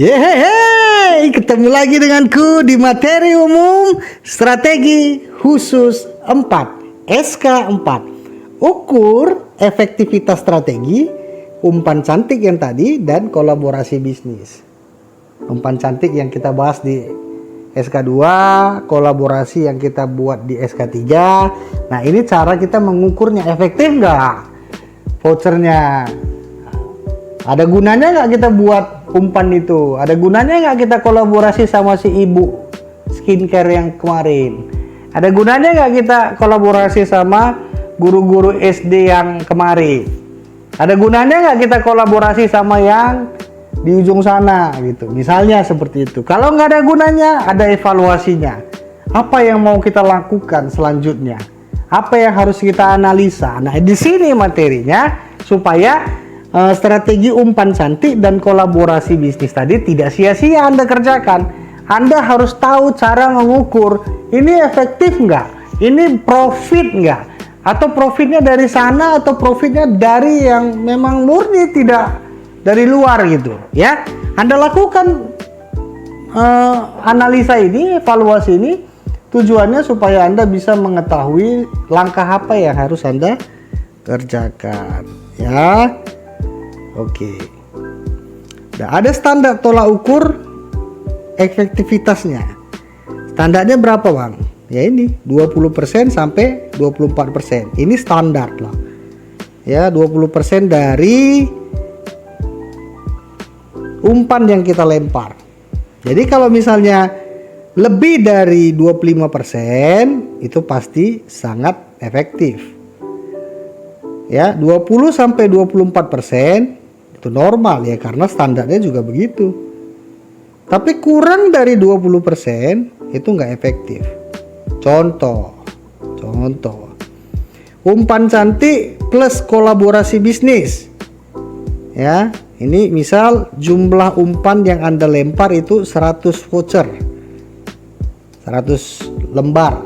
Yeay, ketemu lagi denganku di materi umum strategi khusus 4 SK4. Ukur efektivitas strategi, umpan cantik yang tadi, dan kolaborasi bisnis. Umpan cantik yang kita bahas di SK2, kolaborasi yang kita buat di SK3. Nah, ini cara kita mengukurnya, efektif nggak vouchernya. Ada gunanya nggak kita buat umpan itu? Ada gunanya nggak kita kolaborasi sama si ibu skincare yang kemarin? Ada gunanya nggak kita kolaborasi sama guru-guru SD yang kemarin? Ada gunanya nggak kita kolaborasi sama yang di ujung sana gitu? Misalnya seperti itu. Kalau nggak ada gunanya, ada evaluasinya. Apa yang mau kita lakukan selanjutnya? Apa yang harus kita analisa? Nah, di sini materinya supaya strategi umpan cantik dan kolaborasi bisnis tadi tidak sia-sia Anda kerjakan. Anda harus tahu cara mengukur ini efektif nggak, ini profit nggak, atau profitnya dari sana atau profitnya dari yang memang murni, tidak dari luar gitu ya. Anda lakukan analisa ini, evaluasi ini, tujuannya supaya Anda bisa mengetahui langkah apa yang harus Anda kerjakan ya. Oke. Nah, ada standar tolak ukur efektivitasnya. Standarnya berapa, Bang? Ya ini 20% sampai 24%. Ini standar lah. Ya, 20% dari umpan yang kita lempar. Jadi kalau misalnya lebih dari 25%, itu pasti sangat efektif. Ya, 20 sampai 24% itu normal ya, karena standarnya juga begitu. Tapi kurang dari 20% itu nggak efektif. Contoh umpan cantik plus kolaborasi bisnis ya. Ini misal jumlah umpan yang Anda lempar itu 100 voucher, 100 lembar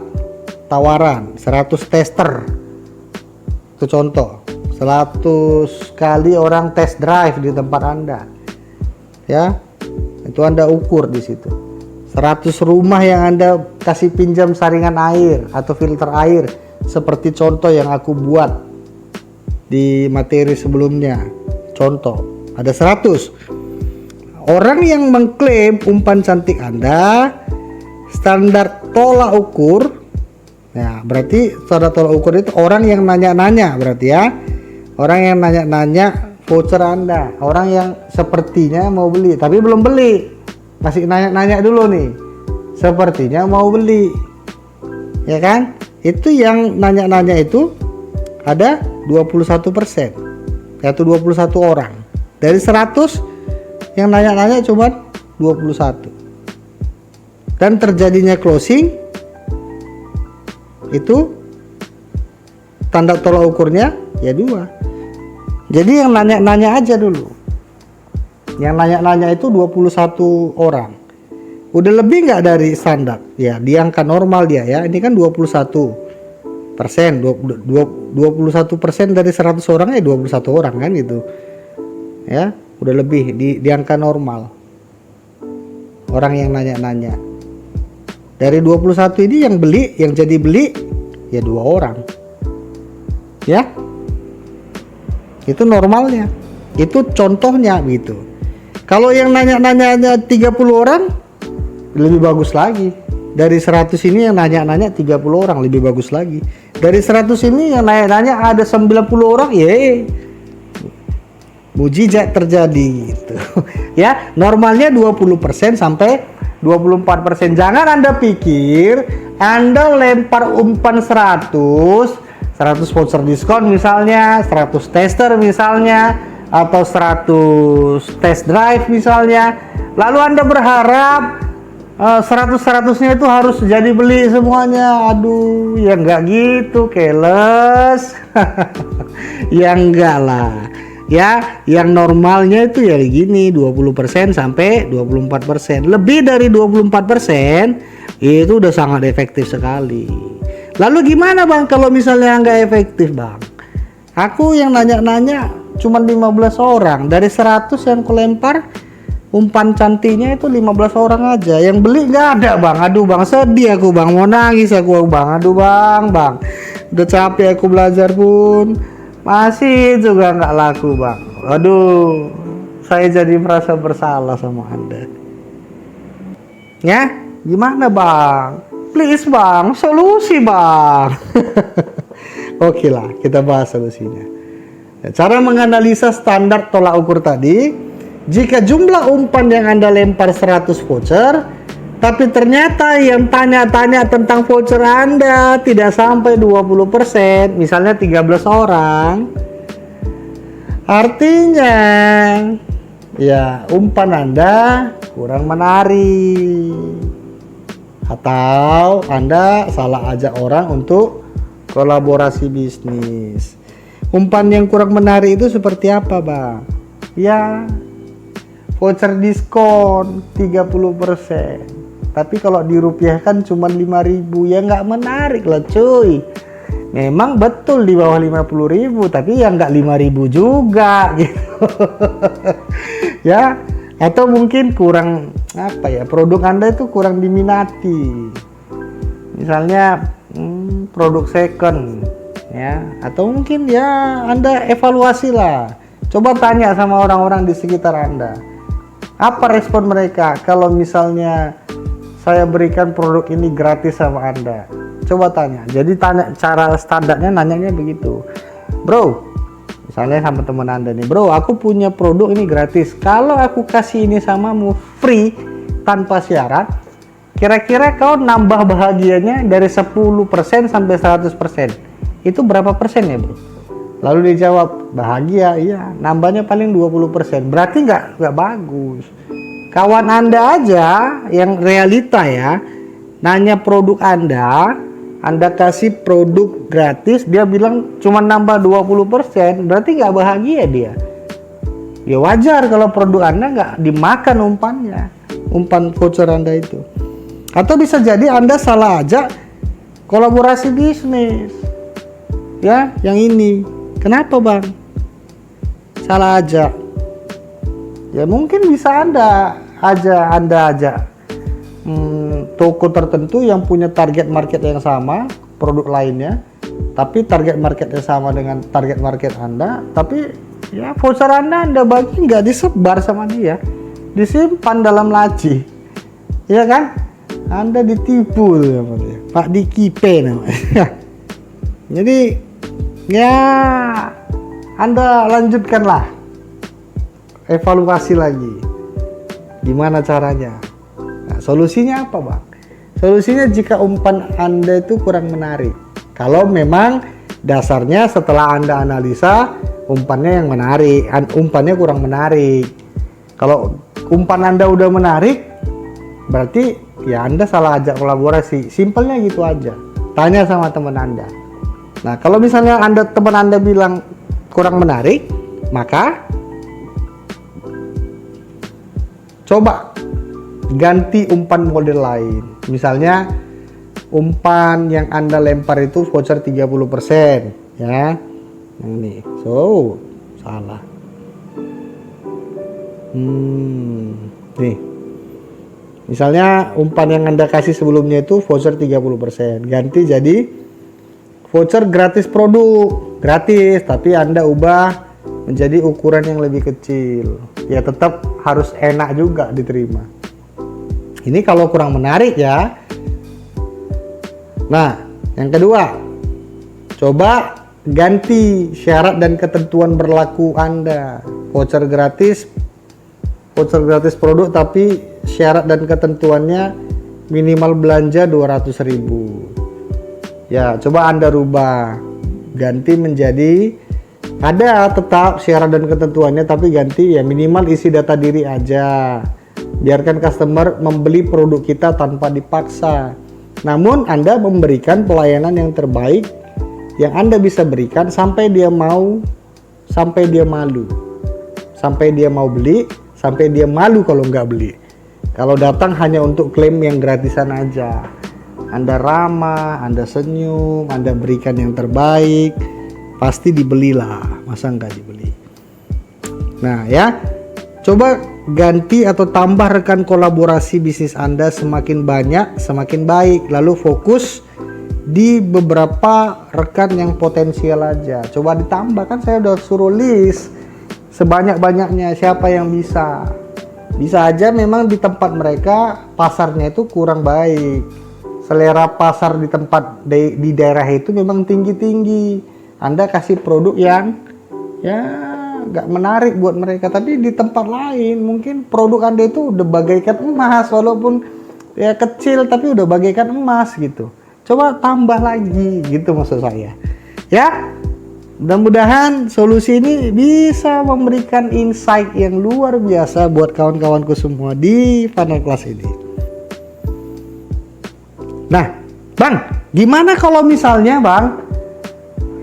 tawaran, 100 tester. Itu contoh, 100 kali orang test drive di tempat Anda ya, itu Anda ukur di situ. 100 rumah yang Anda kasih pinjam saringan air atau filter air seperti contoh yang aku buat di materi sebelumnya. Contoh, ada 100 orang yang mengklaim umpan cantik Anda. Standar tolak ukur ya, berarti standar tolak ukur itu orang yang nanya-nanya, berarti ya, orang yang nanya-nanya voucher Anda, orang yang sepertinya mau beli tapi belum beli, masih nanya-nanya dulu nih, sepertinya mau beli ya kan. Itu yang nanya-nanya itu ada 21%, yaitu 21 orang dari 100 yang nanya-nanya cuma 21. Dan terjadinya closing itu tanda tolak ukurnya ya 2. Jadi yang nanya-nanya aja dulu. Yang nanya-nanya itu 21 orang. Udah lebih nggak dari standar? Ya, di angka normal dia ya. Ini kan 21%. 21% dari 100 orang ya 21 orang kan gitu. Ya, udah lebih di angka normal. Orang yang nanya-nanya. Dari 21 ini yang beli, yang jadi beli ya 2 orang. Ya. Itu normalnya. Itu contohnya gitu. Kalau yang nanya-nanya 30 orang lebih bagus lagi. Dari 100 ini yang nanya-nanya 30 orang lebih bagus lagi. Dari 100 ini yang nanya-nanya ada 90 orang, mujizat terjadi gitu. Ya, normalnya 20% sampai 24%. Jangan Anda pikir Anda lempar umpan 100 voucher diskon misalnya, 100 tester misalnya, atau 100 test drive misalnya, lalu Anda berharap 100-100-nya itu harus jadi beli semuanya. Aduh, ya nggak gitu, keles. Ya enggak lah ya, yang normalnya itu ya gini, 20% sampai 24%. Lebih dari 24% itu udah sangat efektif sekali. Lalu gimana, Bang, kalau misalnya nggak efektif, Bang? Aku yang nanya-nanya cuma 15 orang dari 100 yang kulempar, umpan cantiknya itu 15 orang aja, yang beli nggak ada bang. Aduh bang, sedih aku bang, mau nangis aku bang. Aduh bang, udah capek aku belajar pun masih juga nggak laku bang. Aduh, saya jadi merasa bersalah sama Anda. Ya, gimana bang? Please bang, solusi bang. Oke lah, kita bahas solusinya. Cara menganalisa standar tolak ukur tadi, jika jumlah umpan yang Anda lempar 100 voucher, tapi ternyata yang tanya-tanya tentang voucher Anda tidak sampai 20%, misalnya 13 orang, artinya ya umpan Anda kurang menarik. Atau Anda salah ajak orang untuk kolaborasi bisnis. Umpan yang kurang menarik itu seperti apa bang? Ya voucher diskon 30%, tapi kalau dirupiahkan cuma 5.000, ya nggak menarik lah cuy. Memang betul di bawah 50.000, tapi ya nggak 5.000 juga gitu. Ya, atau mungkin kurang apa ya, produk Anda itu kurang diminati. Misalnya produk second ya, atau mungkin ya Anda evaluasi lah. Coba tanya sama orang-orang di sekitar Anda. Apa respon mereka kalau misalnya saya berikan produk ini gratis sama Anda? Coba tanya. Jadi tanya, cara standarnya nanyanya begitu. Bro, misalnya sama teman Anda nih, bro, aku punya produk ini gratis. Kalau aku kasih ini samamu free tanpa syarat, kira-kira kau nambah bahagianya dari 10% sampai 100%. Itu berapa persen ya bro? Lalu dijawab, bahagia, iya, nambahnya paling 20%. Berarti nggak bagus. Kawan Anda aja yang realita ya, nanya produk Anda kasih produk gratis, dia bilang cuma nambah 20%, berarti nggak bahagia dia. Ya wajar kalau produk Anda nggak dimakan umpannya, umpan voucher Anda itu. Atau bisa jadi Anda salah ajak kolaborasi bisnis. Ya, yang ini. Kenapa bang? Salah ajak. Ya mungkin bisa Anda ajak toko tertentu yang punya target market yang sama, produk lainnya, tapi target marketnya sama dengan target market Anda, tapi ya voucher Anda bagi nggak disebar sama dia, disimpan dalam laci, ya kan? Anda ditipu namanya, Pak Dikipe namanya. Jadi ya Anda lanjutkanlah, evaluasi lagi gimana caranya. Nah, solusinya apa bang? Solusinya jika umpan Anda itu kurang menarik, kalau memang dasarnya setelah Anda analisa umpannya yang menarik, umpannya kurang menarik. Kalau umpan Anda udah menarik, berarti ya Anda salah ajak kolaborasi. Simpelnya gitu aja. Tanya sama teman Anda. Nah, kalau misalnya teman Anda bilang kurang menarik, maka coba ganti umpan model lain. Misalnya umpan yang Anda lempar itu voucher 30%, ya. Yang ini. So, salah. Nih. Misalnya umpan yang Anda kasih sebelumnya itu voucher 30%, ganti jadi voucher gratis produk, gratis, tapi Anda ubah menjadi ukuran yang lebih kecil. Ya tetap harus enak juga diterima. Ini kalau kurang menarik ya. Nah, yang kedua, coba ganti syarat dan ketentuan berlaku Anda. Voucher gratis produk, tapi syarat dan ketentuannya minimal belanja 200.000. Ya, coba Anda rubah, ganti menjadi ada tetap syarat dan ketentuannya, tapi ganti ya minimal isi data diri aja. Biarkan customer membeli produk kita tanpa dipaksa. Namun Anda memberikan pelayanan yang terbaik yang Anda bisa berikan sampai dia mau, sampai dia malu, sampai dia mau beli, sampai dia malu kalau nggak beli. Kalau datang hanya untuk klaim yang gratisan aja, Anda ramah, Anda senyum, Anda berikan yang terbaik, pasti dibelilah, masa nggak dibeli. Nah ya, Coba ganti atau tambah rekan kolaborasi bisnis Anda, semakin banyak semakin baik. Lalu fokus di beberapa rekan yang potensial aja. Coba ditambah, kan saya udah suruh list sebanyak-banyaknya siapa yang bisa. Bisa aja memang di tempat mereka pasarnya itu kurang baik. Selera pasar di tempat di daerah itu memang tinggi-tinggi. Anda kasih produk yang ya nggak menarik buat mereka, tapi di tempat lain mungkin produk Anda itu udah bagaikan emas, walaupun ya kecil tapi udah bagaikan emas gitu. Coba tambah lagi gitu maksud saya ya. Mudah-mudahan solusi ini bisa memberikan insight yang luar biasa buat kawan-kawanku semua di funnel class ini. Nah Bang, gimana kalau misalnya Bang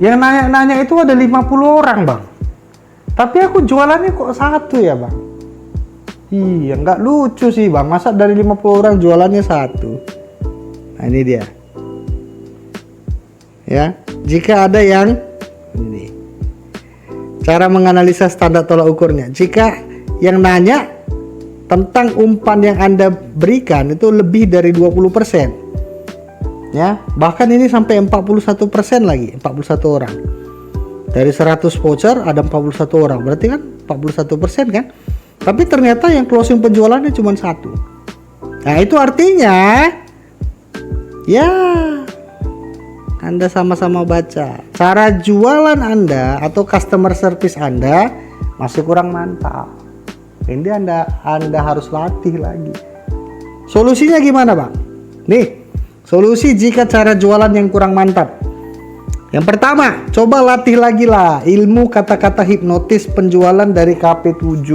yang nanya-nanya itu ada 50 orang Bang, tapi aku jualannya kok satu ya Bang? Iya, nggak lucu sih Bang, masa dari 50 orang jualannya satu? Nah ini dia ya. Jika ada yang ini cara menganalisa standar tolak ukurnya, jika yang nanya tentang umpan yang Anda berikan itu lebih dari 20% ya, bahkan ini sampai 41% lagi, 41 orang dari 100 voucher ada 41 orang, berarti kan 41% kan. Tapi ternyata yang closing penjualannya cuma satu. Nah itu artinya ya Anda sama-sama baca cara jualan Anda atau customer service Anda masih kurang mantap. Ini Anda harus latih lagi. Solusinya gimana Bang? Nih solusi jika cara jualan yang kurang mantap. Yang pertama, coba latih lagi lah ilmu kata-kata hipnotis penjualan dari KP7.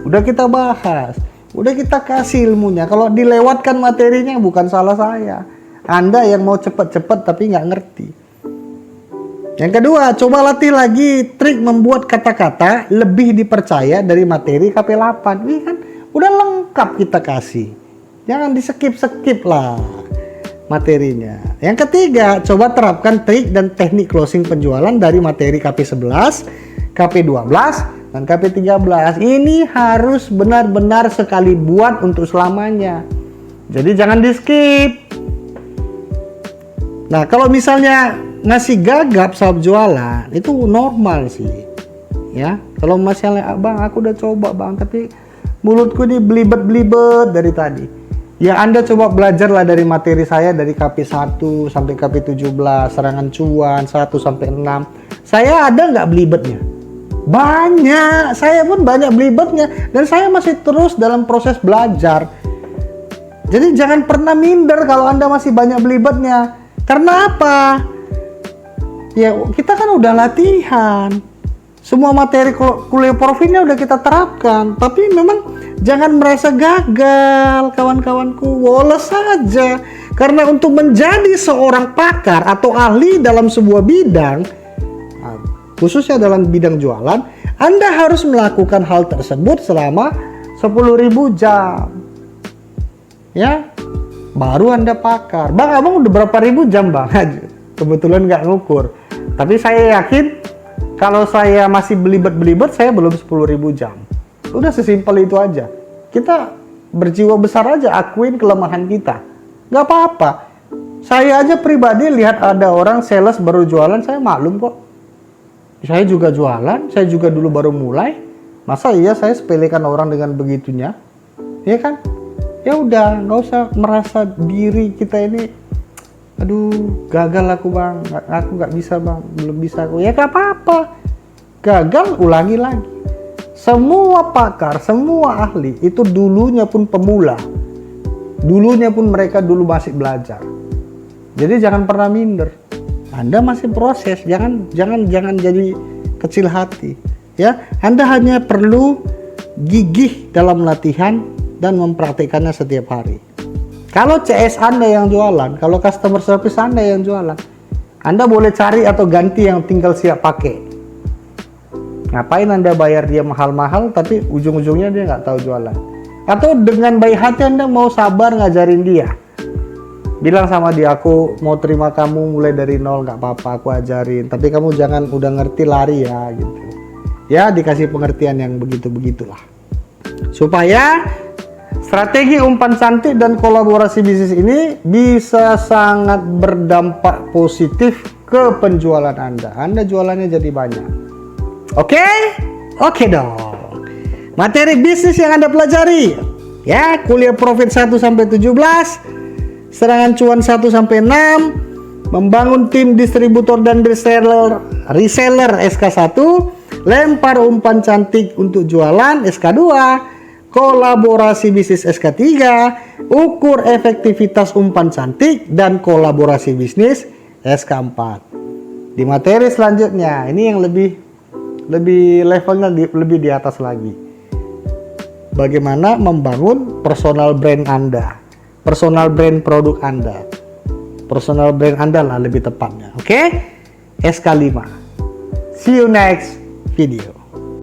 Udah kita bahas, udah kita kasih ilmunya. Kalau dilewatkan materinya bukan salah saya. Anda yang mau cepet-cepet tapi nggak ngerti. Yang kedua, coba latih lagi trik membuat kata-kata lebih dipercaya dari materi KP8. Ini kan udah lengkap kita kasih. Jangan di-skip lah materinya. Yang ketiga, coba terapkan trik dan teknik closing penjualan dari materi KP11, KP12, dan KP13. Ini harus benar-benar sekali buat untuk selamanya. Jadi jangan di-skip. Nah, kalau misalnya ngasih gagap saat jualan, itu normal sih. Ya, kalau misalnya Bang, aku udah coba Bang, tapi mulutku ini belibet-belibet dari tadi. Ya Anda coba belajarlah dari materi saya dari KP1 sampai KP17, serangan cuan 1 sampai 6. Saya ada nggak belibetnya? Banyak, saya pun banyak belibetnya dan saya masih terus dalam proses belajar. Jadi jangan pernah minder kalau Anda masih banyak belibetnya. Karena apa? Ya kita kan udah latihan. Semua materi kuliah profilnya udah kita terapkan, tapi memang jangan merasa gagal kawan-kawanku, woles saja. Karena untuk menjadi seorang pakar atau ahli dalam sebuah bidang, khususnya dalam bidang jualan, Anda harus melakukan hal tersebut selama 10.000 jam. Ya, baru Anda pakar. Bang, abang udah berapa ribu jam Bang? Kebetulan nggak ngukur. Tapi saya yakin kalau saya masih belibet-belibet, saya belum 10.000 jam. Udah sesimpel itu aja. Kita berjiwa besar aja, akuin kelemahan kita. Gak apa-apa. Saya aja pribadi lihat ada orang sales baru jualan, saya maklum kok. Saya juga jualan, saya juga dulu baru mulai. Masa iya saya sepelekan orang dengan begitunya? Ya kan? Ya udah, nggak usah merasa diri kita ini, aduh gagal aku Bang, aku nggak bisa Bang, belum bisa aku. Ya gak apa-apa, gagal ulangi lagi. Semua pakar, semua ahli itu dulunya pun pemula, dulunya pun mereka dulu masih belajar. Jadi jangan pernah minder, Anda masih proses, jangan jadi kecil hati ya. Anda hanya perlu gigih dalam latihan dan mempraktikannya setiap hari. Kalau CS Anda yang jualan, kalau customer service Anda yang jualan, Anda boleh cari atau ganti yang tinggal siap pakai. Ngapain Anda bayar dia mahal-mahal tapi ujung-ujungnya dia nggak tahu jualan. Atau dengan baik hati Anda mau sabar ngajarin dia. Bilang sama dia, aku mau terima kamu mulai dari nol, nggak apa-apa aku ajarin. Tapi kamu jangan udah ngerti lari ya gitu. Ya dikasih pengertian yang begitu-begitulah. supaya strategi umpan cantik dan kolaborasi bisnis ini bisa sangat berdampak positif ke penjualan Anda. Anda jualannya jadi banyak. Oke? Oke dong. Materi bisnis yang Anda pelajari, ya, kuliah profit 1 sampai 17, serangan cuan 1 sampai 6, membangun tim distributor dan reseller SK1, lempar umpan cantik untuk jualan SK2, kolaborasi bisnis SK3, ukur efektivitas umpan cantik dan kolaborasi bisnis SK4. Di materi selanjutnya, ini yang lebih levelnya lebih di atas lagi. Bagaimana membangun personal brand Anda, personal brand produk Anda. Personal brand Anda lah lebih tepatnya. Oke? SK5. See you next video.